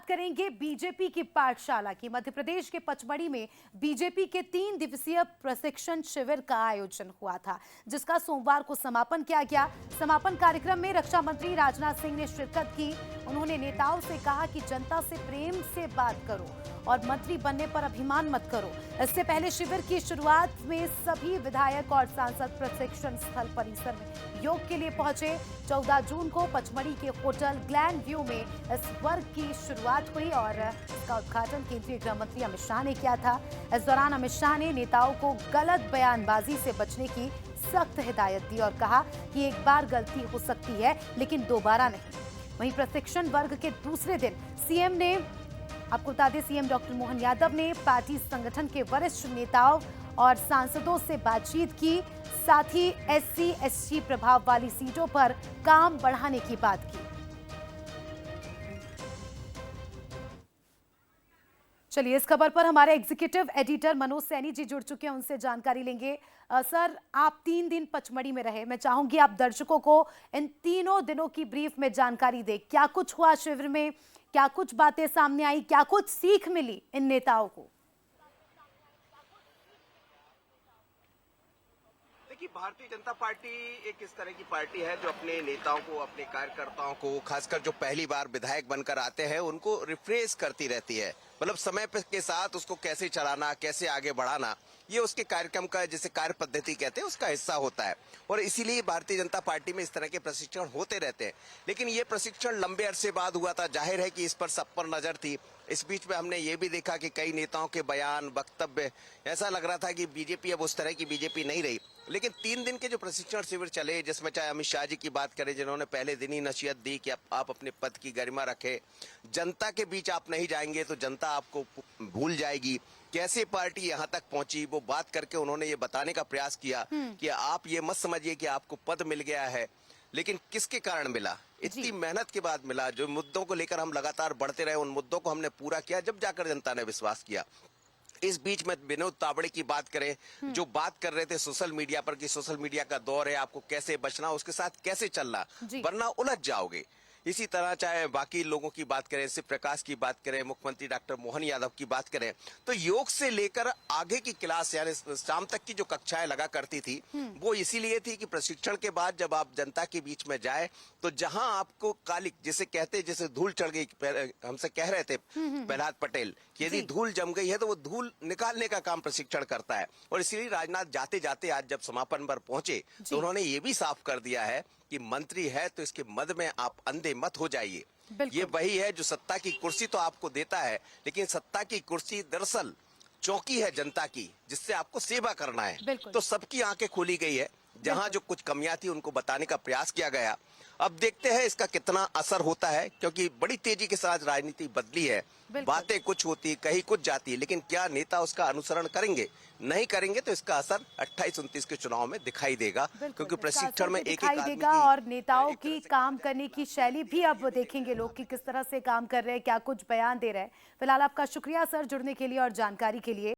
करेंगे बीजेपी की पाठशाला की। मध्य प्रदेश के पचमढ़ी में बीजेपी के 3 दिवसीय प्रशिक्षण शिविर का आयोजन हुआ था, जिसका सोमवार को समापन किया गया। समापन कार्यक्रम में रक्षा मंत्री राजनाथ सिंह ने शिरकत की। उन्होंने नेताओं से कहा कि जनता से प्रेम से बात करो और मंत्री बनने पर अभिमान मत करो। इससे पहले शिविर की शुरुआत में सभी विधायक और सांसद प्रशिक्षण स्थल परिसर में योग के लिए पहुंचे। 14 जून को पचमढ़ी के होटल ग्लैंड व्यू में इस वर्ग की शुरुआत हुई और इसका उद्घाटन केंद्रीय गृह मंत्री अमित शाह ने किया था। इस दौरान अमित शाह ने नेताओं को गलत बयानबाजी से बचने की सख्त हिदायत दी और कहा कि एक बार गलती हो सकती है, लेकिन दोबारा नहीं। वहीं प्रशिक्षण वर्ग के दूसरे दिन सीएम ने, आपको बता दें, सीएम डॉक्टर मोहन यादव ने पार्टी संगठन के वरिष्ठ नेताओं और सांसदों से बातचीत की। साथ ही एससी एसटी प्रभाव वाली सीटों पर काम बढ़ाने की बात की। चलिए, इस खबर पर हमारे एग्जीक्यूटिव एडिटर मनोज सैनी जी जुड़ चुके हैं, उनसे जानकारी लेंगे। सर, आप 3 दिन पचमढ़ी में रहे, मैं चाहूंगी आप दर्शकों को इन तीनों दिनों की ब्रीफ में जानकारी दें। क्या कुछ हुआ शिविर में, क्या कुछ बातें सामने आई, क्या कुछ सीख मिली इन नेताओं को? देखिए, भारतीय जनता पार्टी एक इस तरह की पार्टी है जो अपने नेताओं को, अपने कार्यकर्ताओं को, खासकर जो पहली बार विधायक बनकर आते हैं, उनको रिफ्रेश करती रहती है। मतलब समय के साथ उसको कैसे चलाना, कैसे आगे बढ़ाना, ये उसके कार्यक्रम का, जिसे कार्य पद्धति कहते हैं, उसका हिस्सा होता है। और इसीलिए भारतीय जनता पार्टी में इस तरह के प्रशिक्षण होते रहते हैं। लेकिन ये प्रशिक्षण लंबे अरसे बाद हुआ था। जाहिर है कि इस पर सब पर नजर थी। इस बीच में हमने ये भी देखा कि कई नेताओं के बयान, वक्तव्य, ऐसा लग रहा था कि बीजेपी अब उस तरह की बीजेपी नहीं रही। लेकिन 3 दिन के जो प्रशिक्षण शिविर चले, जिसमें चाहे अमित शाह जी की बात करें, जिन्होंने पहले दिन ही नसीहत दी कि आप अपने पद की गरिमा रखें, जनता के बीच आप नहीं जाएंगे तो जनता आपको भूल जाएगी। कैसे पार्टी यहाँ तक पहुंची, वो बात करके उन्होंने ये बताने का प्रयास किया कि आप ये मत समझिए कि आपको पद मिल गया है, लेकिन किसके कारण मिला, इतनी मेहनत के बाद मिला। जो मुद्दों को लेकर हम लगातार बढ़ते रहे, उन मुद्दों को हमने पूरा किया, जब जाकर जनता ने विश्वास किया। इस बीच में विनोद तावड़े की बात करें, जो बात कर रहे थे सोशल मीडिया पर कि सोशल मीडिया का दौर है, आपको कैसे बचना, उसके साथ कैसे चलना, वरना उलझ जाओगे। इसी तरह चाहे बाकी लोगों की बात करें, शिव प्रकाश की बात करें, मुख्यमंत्री डॉक्टर मोहन यादव की बात करें, तो योग से लेकर आगे की क्लास, यानी शाम तक की जो कक्षाएं लगा करती थी, वो इसीलिए थी कि प्रशिक्षण के बाद जब आप जनता के बीच में जाए, तो जहां आपको कालिक, जिसे कहते, जैसे धूल चढ़ गई, हमसे कह रहे थे प्रहलाद पटेल कि यदि धूल जम गई है तो वो धूल निकालने का काम प्रशिक्षण करता है। और इसीलिए राजनाथ जाते जाते आज जब समापन पर पहुंचे तो उन्होंने ये भी साफ कर दिया है कि मंत्री है तो इसके मद में आप अंधे मत हो जाइए। ये वही है जो सत्ता की कुर्सी तो आपको देता है, लेकिन सत्ता की कुर्सी दरअसल चौकी है जनता की, जिससे आपको सेवा करना है। तो सबकी आंखें खोली गई है। जहां जो कुछ कमियां थी उनको बताने का प्रयास किया गया। अब देखते हैं इसका कितना असर होता है, क्योंकि बड़ी तेजी के साथ राजनीति बदली है। बातें कुछ होती, कहीं कुछ जाती, लेकिन क्या नेता उसका अनुसरण करेंगे? नहीं करेंगे तो इसका असर 28-29 के चुनाव में दिखाई देगा, क्योंकि प्रशिक्षण में एक दिखाई देगा। और नेताओं की काम करने की शैली भी अब देखेंगे लोग कि किस तरह से काम कर रहे हैं, क्या कुछ बयान दे रहे हैं। फिलहाल आपका शुक्रिया सर, जुड़ने के लिए और जानकारी के लिए।